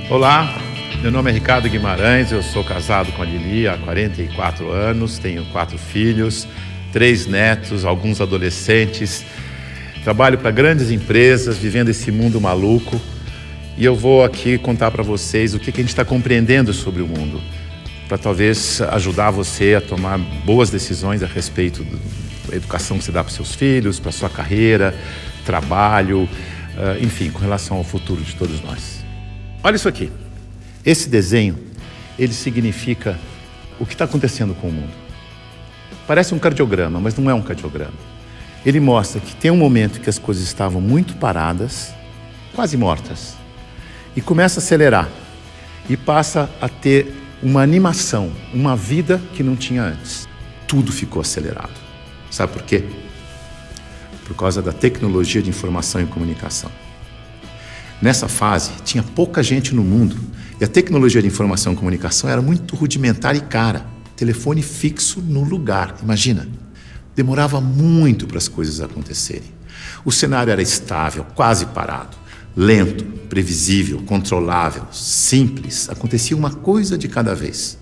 Olá, meu nome é Ricardo Guimarães, eu sou casado com a Lili há 44 anos, tenho 4 filhos, 3 netos, alguns adolescentes, trabalho para grandes empresas, vivendo esse mundo maluco, e eu vou aqui contar para vocês o que a gente está compreendendo sobre o mundo, para talvez ajudar você a tomar boas decisões a respeito da educação que você dá para seus filhos, para sua carreira, trabalho, enfim, com relação ao futuro de todos nós. Olha isso aqui. Esse desenho, ele significa o que está acontecendo com o mundo. Parece um cardiograma, mas não é um cardiograma. Ele mostra que tem um momento que as coisas estavam muito paradas, quase mortas, e começa a acelerar, e passa a ter uma animação, uma vida que não tinha antes. Tudo ficou acelerado. Sabe por quê? Por causa da tecnologia de informação e comunicação. Nessa fase, tinha pouca gente no mundo e a tecnologia de informação e comunicação era muito rudimentar e cara. Telefone fixo no lugar, imagina. Demorava muito para as coisas acontecerem. O cenário era estável, quase parado, lento, previsível, controlável, simples. Acontecia uma coisa de cada vez.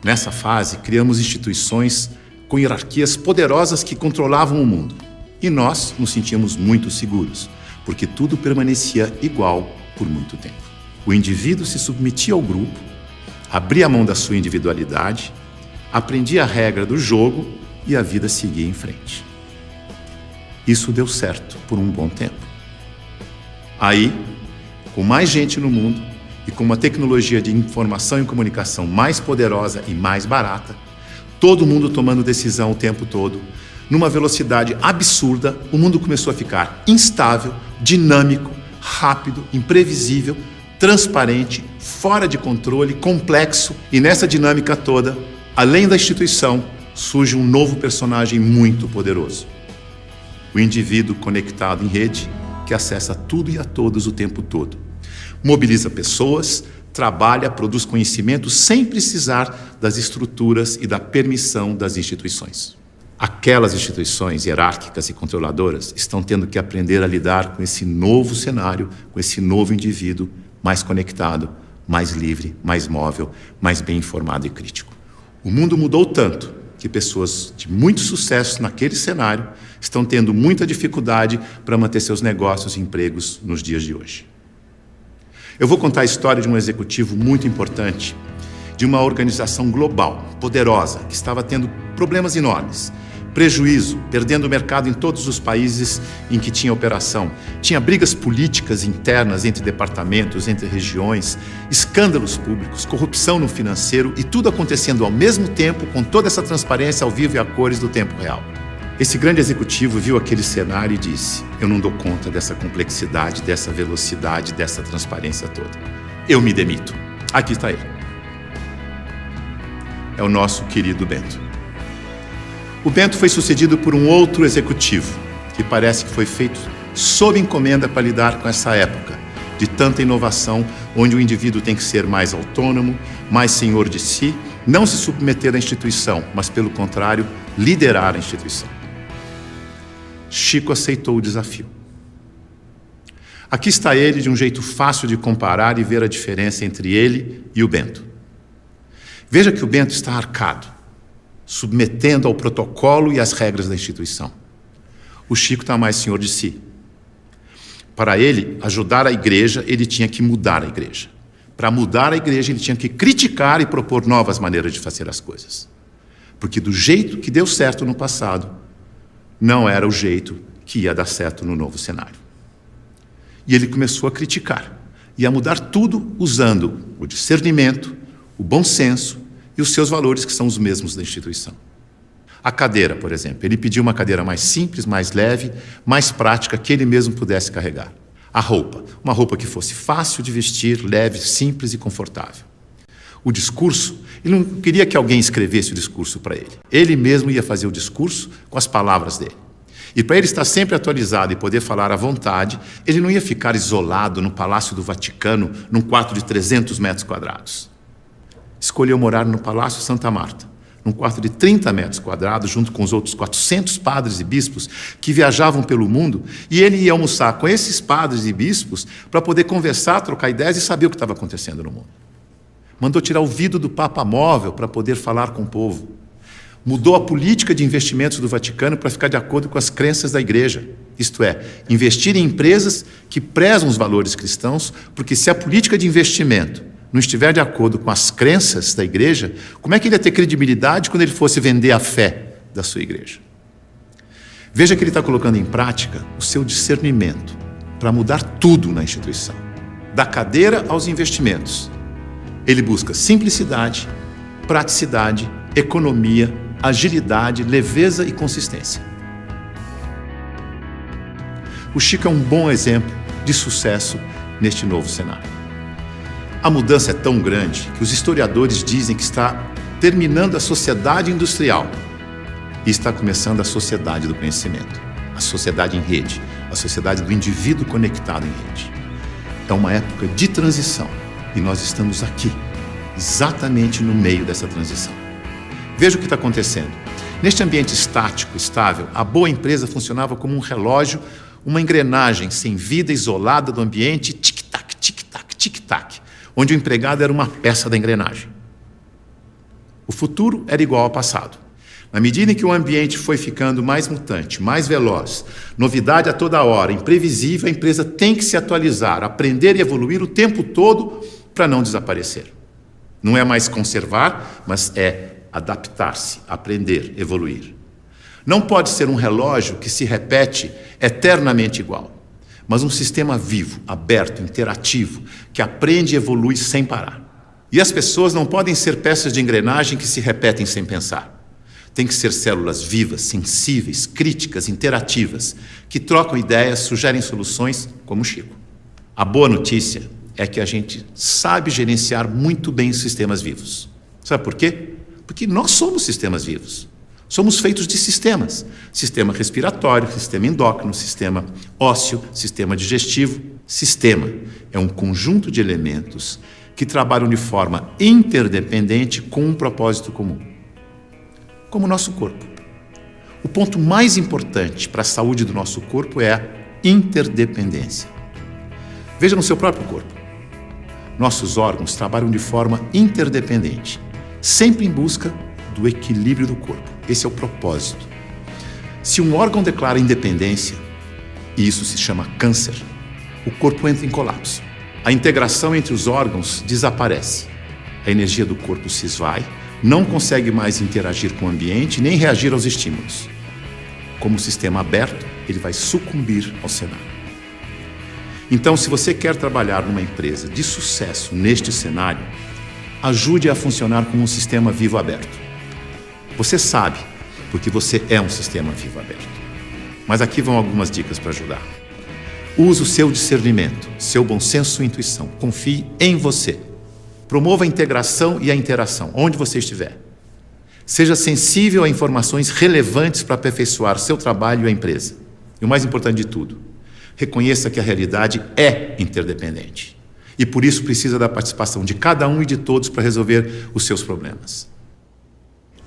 Nessa fase, criamos instituições com hierarquias poderosas que controlavam o mundo. E nós nos sentíamos muito seguros, porque tudo permanecia igual por muito tempo. O indivíduo se submetia ao grupo, abria a mão da sua individualidade, aprendia a regra do jogo e a vida seguia em frente. Isso deu certo por um bom tempo. Aí, com mais gente no mundo e com uma tecnologia de informação e comunicação mais poderosa e mais barata, todo mundo tomando decisão o tempo todo, numa velocidade absurda, o mundo começou a ficar instável, dinâmico, rápido, imprevisível, transparente, fora de controle, complexo. E nessa dinâmica toda, além da instituição, surge um novo personagem muito poderoso. O indivíduo conectado em rede, que acessa tudo e a todos o tempo todo. Mobiliza pessoas, trabalha, produz conhecimento sem precisar das estruturas e da permissão das instituições. Aquelas instituições hierárquicas e controladoras estão tendo que aprender a lidar com esse novo cenário, com esse novo indivíduo mais conectado, mais livre, mais móvel, mais bem informado e crítico. O mundo mudou tanto que pessoas de muito sucesso naquele cenário estão tendo muita dificuldade para manter seus negócios e empregos nos dias de hoje. Eu vou contar a história de um executivo muito importante, de uma organização global, poderosa, que estava tendo problemas enormes, prejuízo, perdendo o mercado em todos os países em que tinha operação. Tinha brigas políticas internas entre departamentos, entre regiões, escândalos públicos, corrupção no financeiro e tudo acontecendo ao mesmo tempo, com toda essa transparência ao vivo e a cores do tempo real. Esse grande executivo viu aquele cenário e disse: eu não dou conta dessa complexidade, dessa velocidade, dessa transparência toda. Eu me demito. Aqui está ele. É o nosso querido Bento. O Bento foi sucedido por um outro executivo, que parece que foi feito sob encomenda para lidar com essa época de tanta inovação, onde o indivíduo tem que ser mais autônomo, mais senhor de si, não se submeter à instituição, mas, pelo contrário, liderar a instituição. Chico aceitou o desafio. Aqui está ele, de um jeito fácil de comparar e ver a diferença entre ele e o Bento. Veja que o Bento está arcado, submetendo ao protocolo e às regras da instituição. O Chico está mais senhor de si. Para ele ajudar a igreja, ele tinha que mudar a igreja. Para mudar a igreja, ele tinha que criticar e propor novas maneiras de fazer as coisas. Porque do jeito que deu certo no passado, não era o jeito que ia dar certo no novo cenário. E ele começou a criticar e a mudar tudo usando o discernimento, o bom senso e os seus valores, que são os mesmos da instituição. A cadeira, por exemplo, ele pediu uma cadeira mais simples, mais leve, mais prática, que ele mesmo pudesse carregar. A roupa, uma roupa que fosse fácil de vestir, leve, simples e confortável. O discurso, ele não queria que alguém escrevesse o discurso para ele. Ele mesmo ia fazer o discurso com as palavras dele. E para ele estar sempre atualizado e poder falar à vontade, ele não ia ficar isolado no Palácio do Vaticano, num quarto de 300 metros quadrados. Escolheu morar no Palácio Santa Marta, num quarto de 30 metros quadrados, junto com os outros 400 padres e bispos que viajavam pelo mundo, e ele ia almoçar com esses padres e bispos para poder conversar, trocar ideias e saber o que estava acontecendo no mundo. Mandou tirar o vidro do Papa Móvel para poder falar com o povo. Mudou a política de investimentos do Vaticano para ficar de acordo com as crenças da Igreja. Isto é, investir em empresas que prezam os valores cristãos, porque se a política de investimento não estiver de acordo com as crenças da Igreja, como é que ele ia ter credibilidade quando ele fosse vender a fé da sua Igreja? Veja que ele está colocando em prática o seu discernimento para mudar tudo na instituição, da cadeira aos investimentos. Ele busca simplicidade, praticidade, economia, agilidade, leveza e consistência. O Chico é um bom exemplo de sucesso neste novo cenário. A mudança é tão grande que os historiadores dizem que está terminando a sociedade industrial e está começando a sociedade do conhecimento, a sociedade em rede, a sociedade do indivíduo conectado em rede. É uma época de transição e nós estamos aqui, exatamente no meio dessa transição. Veja o que está acontecendo. Neste ambiente estático, estável, a boa empresa funcionava como um relógio, uma engrenagem sem vida, isolada do ambiente, tic-tac, tic-tac, tic-tac, onde o empregado era uma peça da engrenagem. O futuro era igual ao passado. Na medida em que o ambiente foi ficando mais mutante, mais veloz, novidade a toda hora, imprevisível, a empresa tem que se atualizar, aprender e evoluir o tempo todo para não desaparecer. Não é mais conservar, mas é adaptar-se, aprender, evoluir. Não pode ser um relógio que se repete eternamente igual, mas um sistema vivo, aberto, interativo, que aprende e evolui sem parar. E as pessoas não podem ser peças de engrenagem que se repetem sem pensar. Tem que ser células vivas, sensíveis, críticas, interativas, que trocam ideias, sugerem soluções, como o Chico. A boa notícia é que a gente sabe gerenciar muito bem os sistemas vivos. Sabe por quê? Porque nós somos sistemas vivos. Somos feitos de sistemas. Sistema respiratório, sistema endócrino, sistema ósseo, sistema digestivo. Sistema é um conjunto de elementos que trabalham de forma interdependente com um propósito comum. Como o nosso corpo. O ponto mais importante para a saúde do nosso corpo é a interdependência. Veja no seu próprio corpo. Nossos órgãos trabalham de forma interdependente, sempre em busca do equilíbrio do corpo. Esse é o propósito. Se um órgão declara independência, e isso se chama câncer, o corpo entra em colapso. A integração entre os órgãos desaparece. A energia do corpo se esvai, não consegue mais interagir com o ambiente nem reagir aos estímulos. Como sistema aberto, ele vai sucumbir ao cenário. Então, se você quer trabalhar numa empresa de sucesso neste cenário, ajude a funcionar como um sistema vivo aberto. Você sabe, porque você é um sistema vivo aberto. Mas aqui vão algumas dicas para ajudar. Use o seu discernimento, seu bom senso e intuição. Confie em você. Promova a integração e a interação, onde você estiver. Seja sensível a informações relevantes para aperfeiçoar seu trabalho e a empresa. E o mais importante de tudo, reconheça que a realidade é interdependente. E por isso precisa da participação de cada um e de todos para resolver os seus problemas.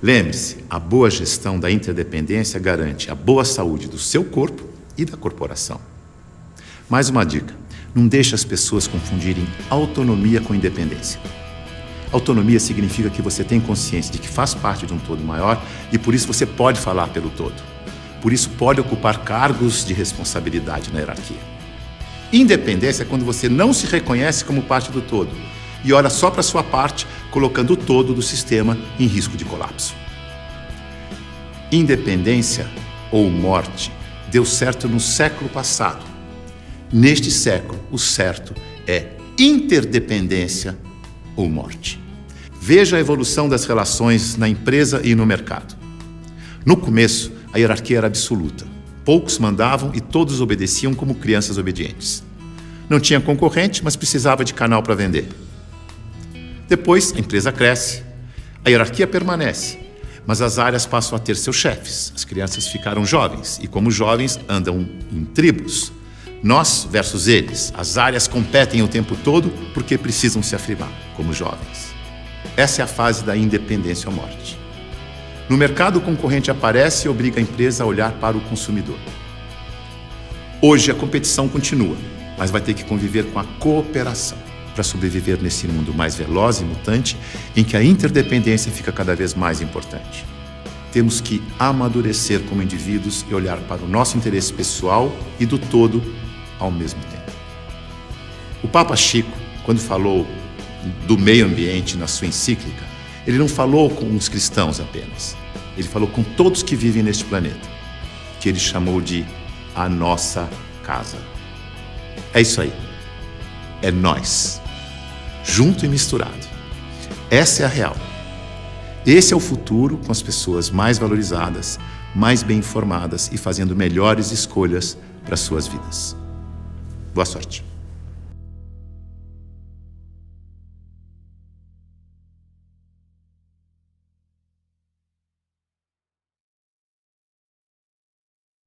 Lembre-se, a boa gestão da interdependência garante a boa saúde do seu corpo e da corporação. Mais uma dica. Não deixe as pessoas confundirem autonomia com independência. Autonomia significa que você tem consciência de que faz parte de um todo maior e por isso você pode falar pelo todo. Por isso pode ocupar cargos de responsabilidade na hierarquia. Independência é quando você não se reconhece como parte do todo e olha só para a sua parte, colocando o todo do sistema em risco de colapso. Independência ou morte deu certo no século passado. Neste século, o certo é interdependência ou morte. Veja a evolução das relações na empresa e no mercado. No começo, a hierarquia era absoluta. Poucos mandavam e todos obedeciam como crianças obedientes. Não tinha concorrente, mas precisava de canal para vender. Depois, a empresa cresce, a hierarquia permanece, mas as áreas passam a ter seus chefes. As crianças ficaram jovens e, como jovens, andam em tribos. Nós versus eles. As áreas competem o tempo todo porque precisam se afirmar como jovens. Essa é a fase da independência ou morte. No mercado, o concorrente aparece e obriga a empresa a olhar para o consumidor. Hoje, a competição continua, mas vai ter que conviver com a cooperação para sobreviver nesse mundo mais veloz e mutante, em que a interdependência fica cada vez mais importante. Temos que amadurecer como indivíduos e olhar para o nosso interesse pessoal e do todo ao mesmo tempo. O Papa Chico, quando falou do meio ambiente na sua encíclica, ele não falou com os cristãos apenas. Ele falou com todos que vivem neste planeta, que ele chamou de a nossa casa. É isso aí. É nós, junto e misturado. Essa é a real. Esse é o futuro, com as pessoas mais valorizadas, mais bem informadas e fazendo melhores escolhas para suas vidas. Boa sorte.